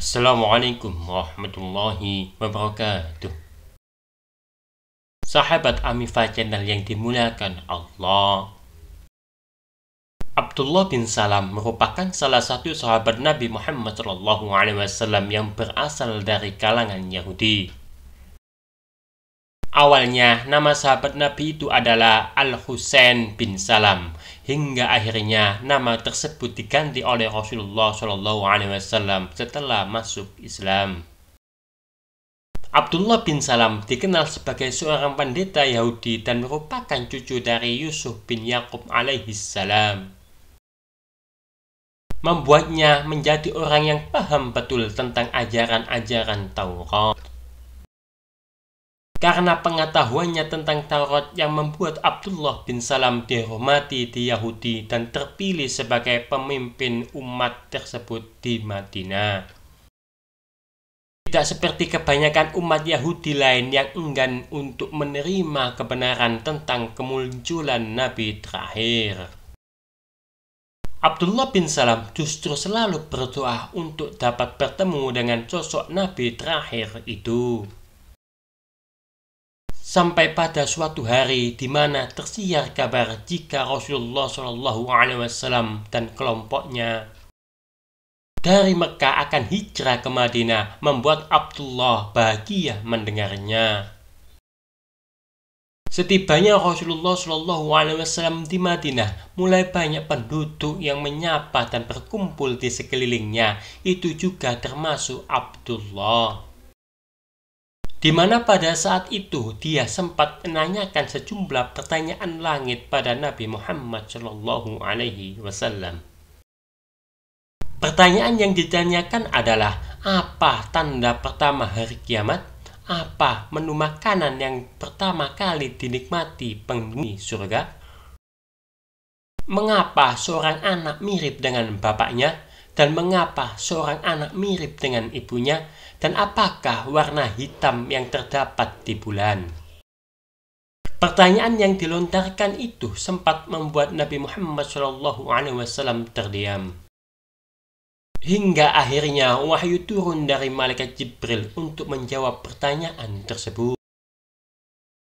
Assalamualaikum warahmatullahi wabarakatuh. Sahabat Amifa Channel yang dimuliakan Allah, Abdullah bin Salam merupakan salah satu sahabat Nabi Muhammad SAW yang berasal dari kalangan Yahudi. Awalnya nama sahabat Nabi itu adalah Al-Husain bin Salam, hingga akhirnya nama tersebut diganti oleh Rasulullah SAW setelah masuk Islam. Abdullah bin Salam dikenal sebagai seorang pendeta Yahudi dan merupakan cucu dari Yusuf bin Yakub alaihi salam. Membuatnya menjadi orang yang paham betul tentang ajaran-ajaran Taurat. Karena pengetahuannya tentang Taurat yang membuat Abdullah bin Salam dihormati di Yahudi dan terpilih sebagai pemimpin umat tersebut di Madinah. Tidak seperti kebanyakan umat Yahudi lain yang enggan untuk menerima kebenaran tentang kemunculan Nabi terakhir. Abdullah bin Salam justru selalu berdoa untuk dapat bertemu dengan sosok Nabi terakhir itu. Sampai pada suatu hari di mana tersiar kabar jika Rasulullah SAW dan kelompoknya dari Mekah akan hijrah ke Madinah, membuat Abdullah bahagia mendengarnya. Setibanya Rasulullah SAW di Madinah, mulai banyak penduduk yang menyapa dan berkumpul di sekelilingnya. Itu juga termasuk Abdullah. Di mana pada saat itu dia sempat menanyakan sejumlah pertanyaan langit pada Nabi Muhammad SAW. Pertanyaan yang ditanyakan adalah, apa tanda pertama hari kiamat? Apa menu makanan yang pertama kali dinikmati penghuni surga? Mengapa seorang anak mirip dengan bapaknya? Dan mengapa seorang anak mirip dengan ibunya? Dan apakah warna hitam yang terdapat di bulan? Pertanyaan yang dilontarkan itu sempat membuat Nabi Muhammad SAW terdiam. Hingga akhirnya wahyu turun dari malaikat Jibril untuk menjawab pertanyaan tersebut.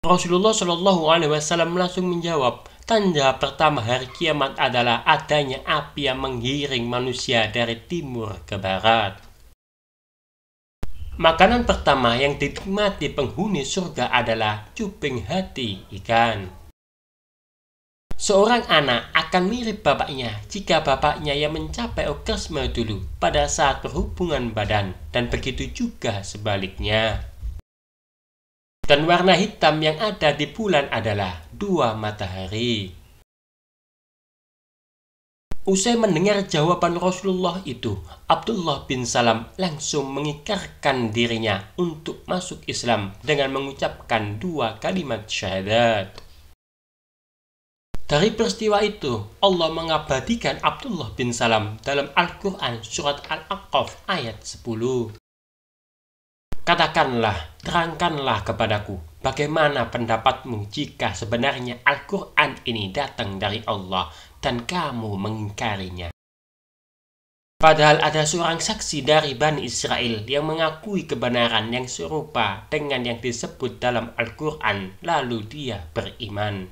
Rasulullah SAW langsung menjawab, tanda pertama hari kiamat adalah adanya api yang menggiring manusia dari timur ke barat. Makanan pertama yang dinikmati penghuni surga adalah cuping hati ikan. Seorang anak akan mirip bapaknya jika bapaknya yang mencapai orgasme dulu pada saat berhubungan badan, dan begitu juga sebaliknya. Dan warna hitam yang ada di bulan adalah dua matahari. Usai mendengar jawaban Rasulullah itu, Abdullah bin Salam langsung mengikrarkan dirinya untuk masuk Islam dengan mengucapkan dua kalimat syahadat. Dari peristiwa itu, Allah mengabadikan Abdullah bin Salam dalam Al-Quran surat Al-A'qaf ayat 10. Katakanlah, terangkanlah kepadaku, bagaimana pendapatmu jika sebenarnya Al-Quran ini datang dari Allah dan kamu mengingkarinya. Padahal ada seorang saksi dari Bani Israel yang mengakui kebenaran yang serupa dengan yang disebut dalam Al-Quran, lalu dia beriman.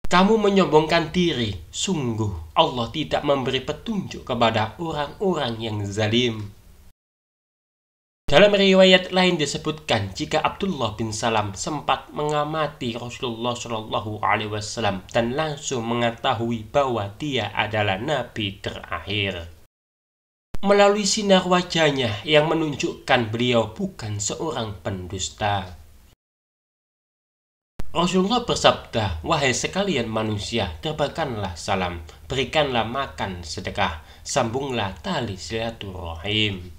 Kamu menyombongkan diri, sungguh Allah tidak memberi petunjuk kepada orang-orang yang zalim. Dalam riwayat lain disebutkan jika Abdullah bin Salam sempat mengamati Rasulullah SAW dan langsung mengetahui bahwa dia adalah Nabi terakhir. Melalui sinar wajahnya yang menunjukkan beliau bukan seorang pendusta. Rasulullah bersabda, wahai sekalian manusia, tebarkanlah salam, berikanlah makan sedekah, sambunglah tali silaturahim.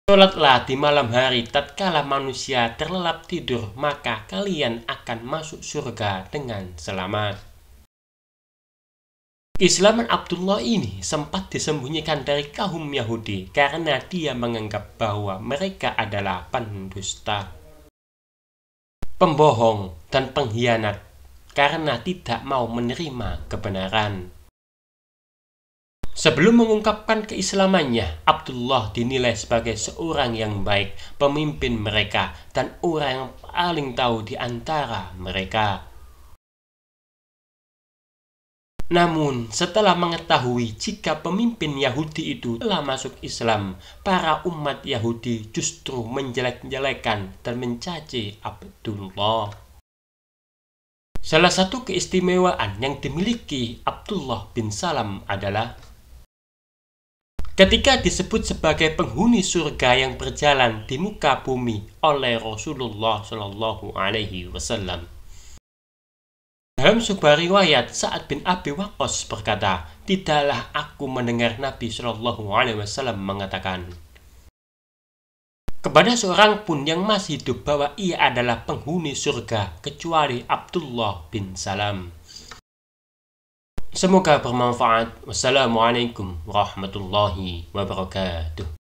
Sholatlah di malam hari tatkala manusia terlelap tidur, maka kalian akan masuk surga dengan selamat. Keislaman Abdullah ini sempat disembunyikan dari kaum Yahudi karena dia menganggap bahwa mereka adalah pendusta, pembohong, dan pengkhianat karena tidak mau menerima kebenaran. Sebelum mengungkapkan keislamannya, Abdullah dinilai sebagai seorang yang baik, pemimpin mereka, dan orang yang paling tahu di antara mereka. Namun, setelah mengetahui jika pemimpin Yahudi itu telah masuk Islam, para umat Yahudi justru menjelek-jelekan dan mencaci Abdullah. Salah satu keistimewaan yang dimiliki Abdullah bin Salam adalah ketika disebut sebagai penghuni surga yang berjalan di muka bumi oleh Rasulullah Shallallahu Alaihi Wasallam. Dalam sebuah riwayat, Sa'ad bin Abi Waqqas berkata, tidaklah aku mendengar Nabi Shallallahu Alaihi Wasallam mengatakan kepada seorang pun yang masih hidup bahwa ia adalah penghuni surga kecuali Abdullah bin Salam. Semoga bermanfaat. Wassalamualaikum warahmatullahi wabarakatuh.